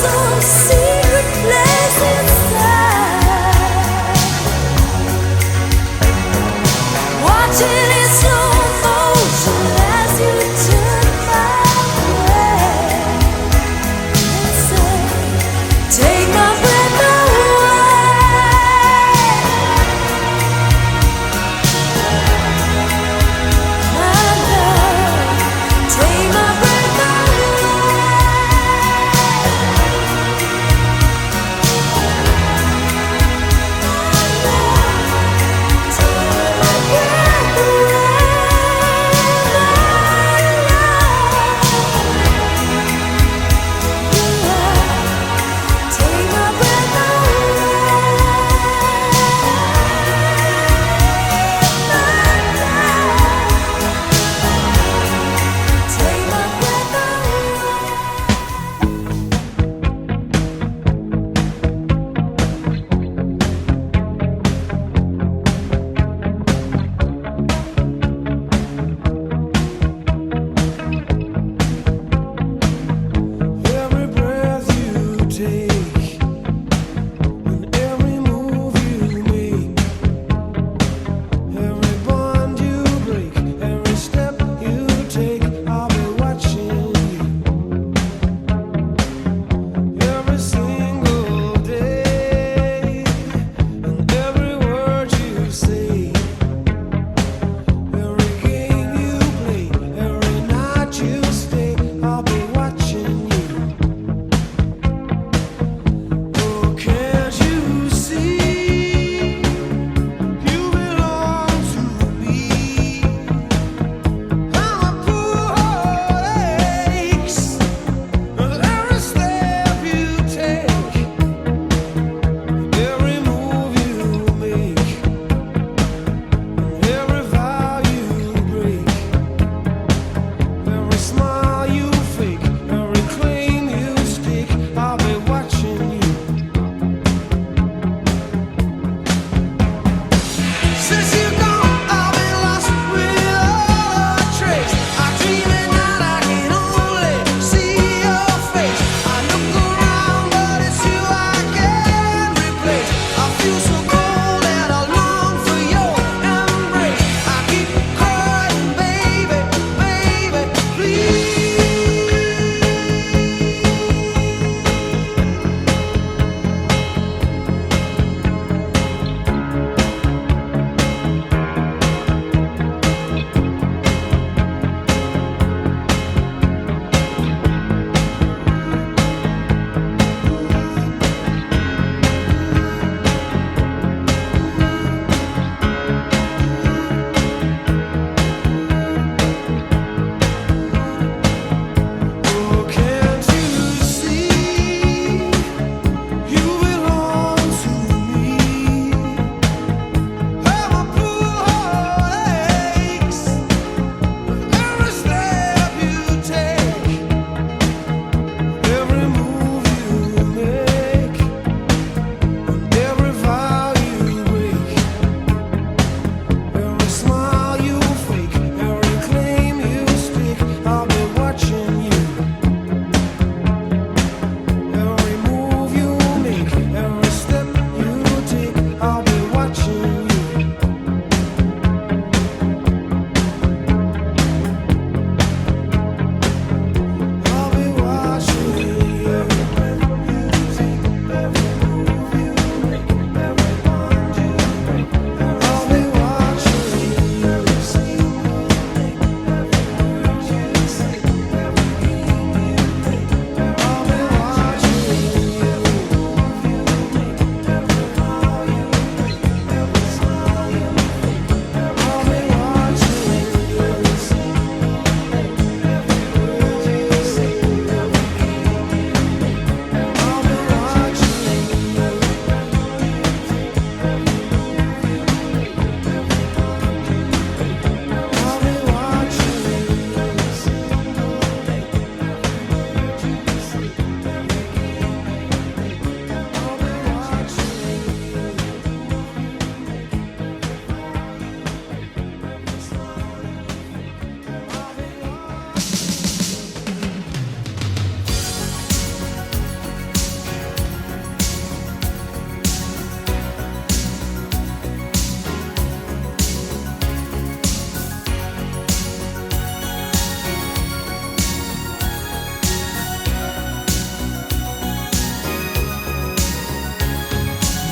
some secret place inside. Watching in slow motion as you turn my way and say, take my breath away. My love, take my breath away.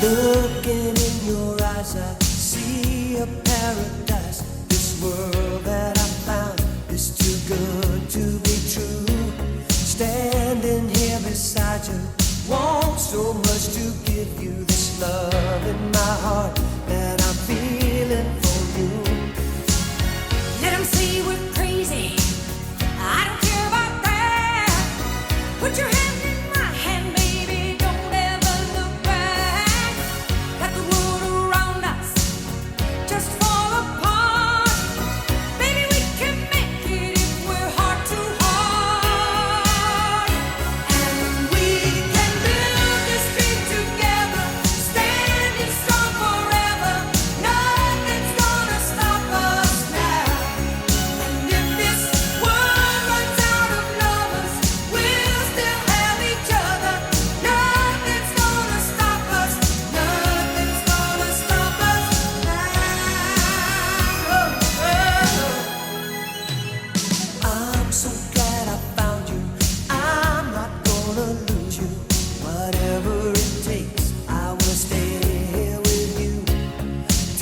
Looking in your eyes, I see a paradise. This world that I found is too good to be true. Standing here beside you, want so much to give you this love in my heart that I'm feeling for you. Let 'em say we're crazy. I don't care about that. Put your hand in my hand, baby. Don't ever look back. Let the world around us just fall apart. Baby, we can make it if we're heart to heart. And we can build this dream together, standing strong forever. Nothing's gonna stop us now. And if this world runs out of lovers, we'll still have each other. Nothing's gonna stop us. Nothing's gonna stop us now. I'm so glad I found you. I'm not gonna lose you. Whatever it takes, I will stay here with you.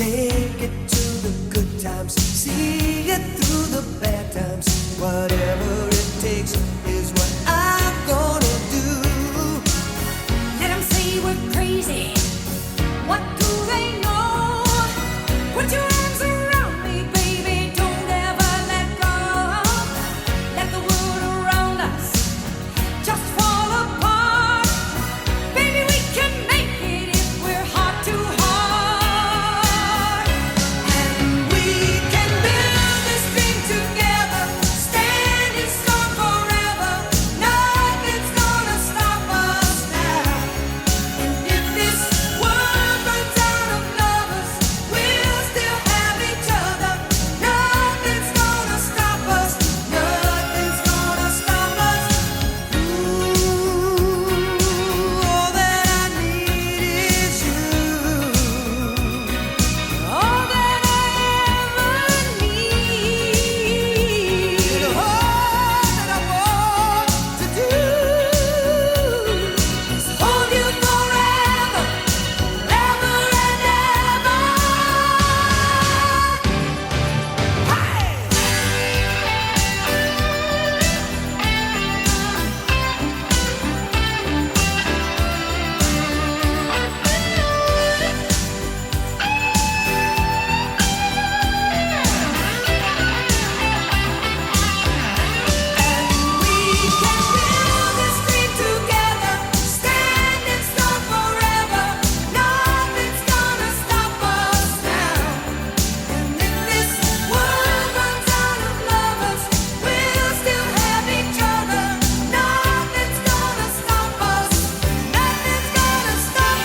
Take it to the good times, see it through the bad times. Whatever it takes is what I'm gonna do. Let 'em say we're crazy. What do they know? Put your arms around me, baby. Don't ever let go. Let the world around us just fall apart. Baby, we can make it if we're heart to heart. And we can build this dream together, standing strong forever. Nothing's gonna stop us now. And if this world runs out of lovers, we'll still have each other. Nothing's gonna stop us. Nothing's gonna stop us. Ooh, all that I need is you. All that I ever need. All that I want to do is hold you forever, forever and ever. We can build this dream together, standing strong forever. Nothing's gonna stop us now. And if this world runs out of lovers, we'll still have each other. Nothing's gonna stop us. Nothing's gonna stop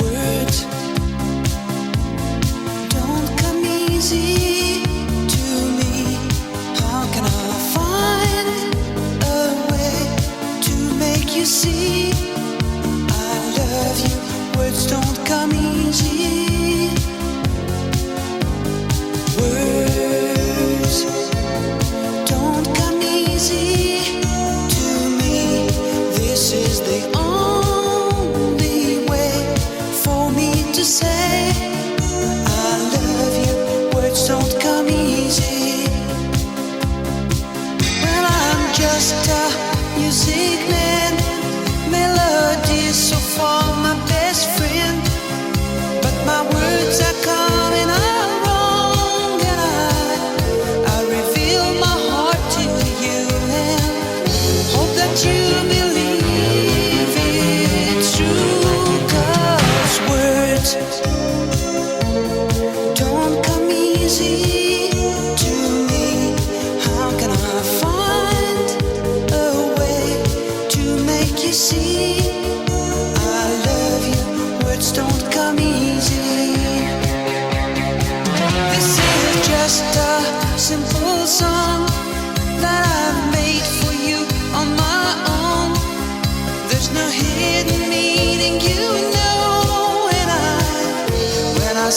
Words don't come easy to me. How can I find a way to make you see I love you? Words don't come easy. Words don't come easy to me. This is the only way for me to say I love you. Words don't come easy. Well, I'm just a music man, melodies so far my best friend. But my words are coming out wrong, and I reveal my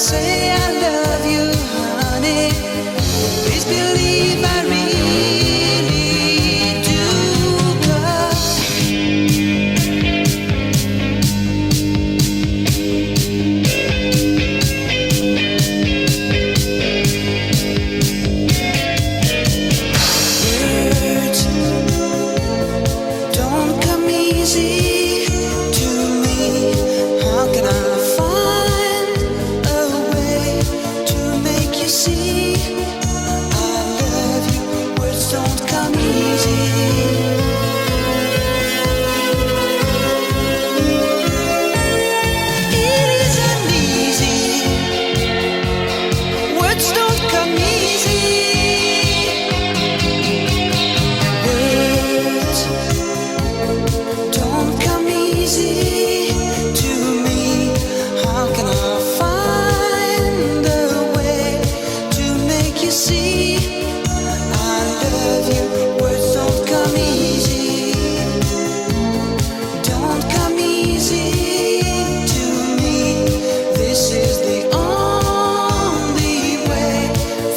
say I love you, honey, please believe I really do. Words don't come easy to me. How can I find a way to make you see I love you? Words don't come easy. It isn't easy. Words don't come easy. Words don't come easy to me. How can I find a way to make you see I love you? Words don't come easy. Don't come easy to me. This is the only way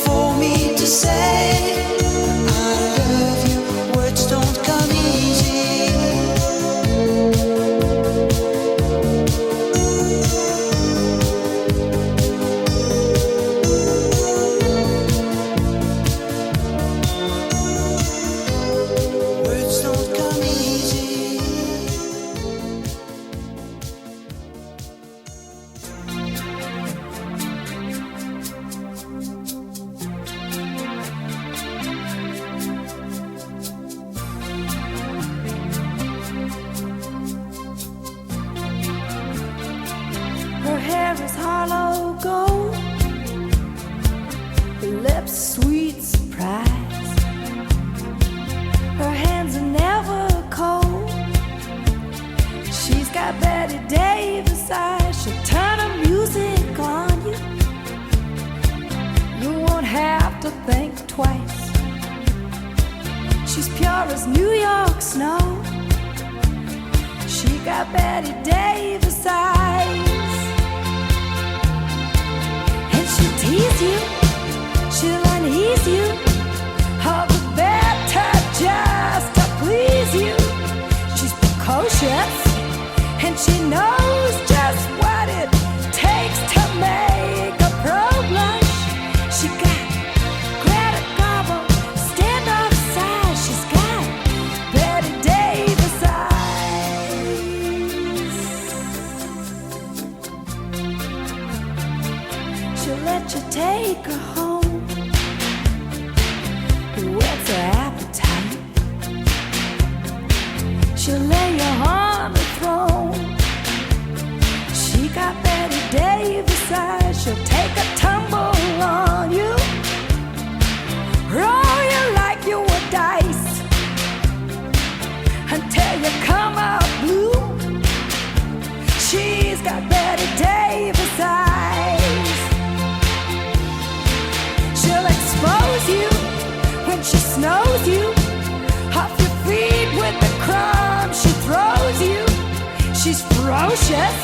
for me to say I love you. Words don't come easy. Words don't come easy. Her hair is hollow gold, her lips sweet surprise. Her hands are never cold. She's got Betty Davis eyes. She'll turn her music on you. You won't have to think twice. She's pure as New York snow. She got Betty Davis eyes. And she'll tease you, she'll unease you, all the better just to please you. She's precocious, and she knows just what it takes to make a pro blush. She got Greta Garbo, standoff size. She's got Betty Davis eyes. She'll let you take her home, whet's her appetite. She'll lay you on the throne. She got Betty Davis eyes. She'll take a tumble on you, roll you like you were dice, until you come out blue. She's got Betty Davis eyes. She'll expose you when she snows you off your feet with the crumbs she throws you. She's ferocious,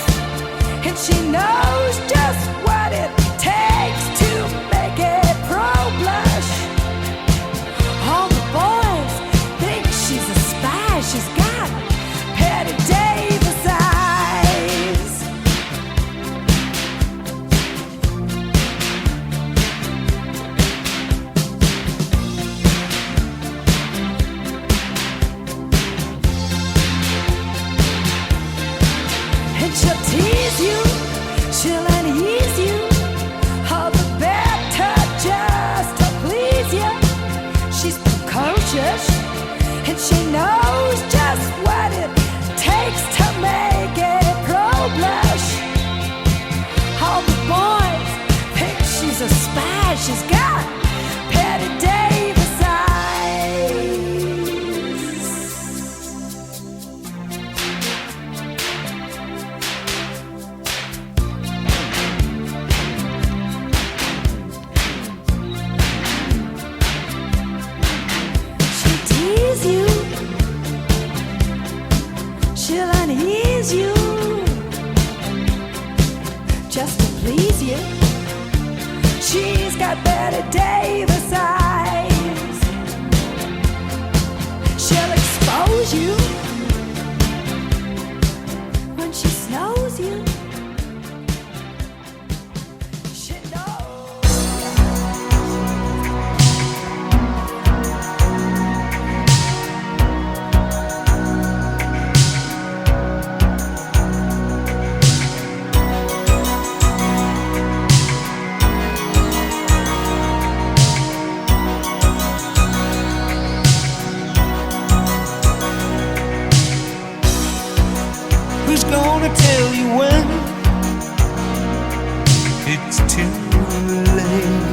and she knows just what it takes to make it pro blush. All the boys think she's a spy. She's got Betty Davis eyes. And she'll tease you, she'll unease you, got Betty Davis eyes. She'll expose you when she snows you. She knows. Who's gonna tell you when it's too late?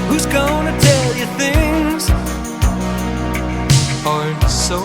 Who's gonna tell you things aren't so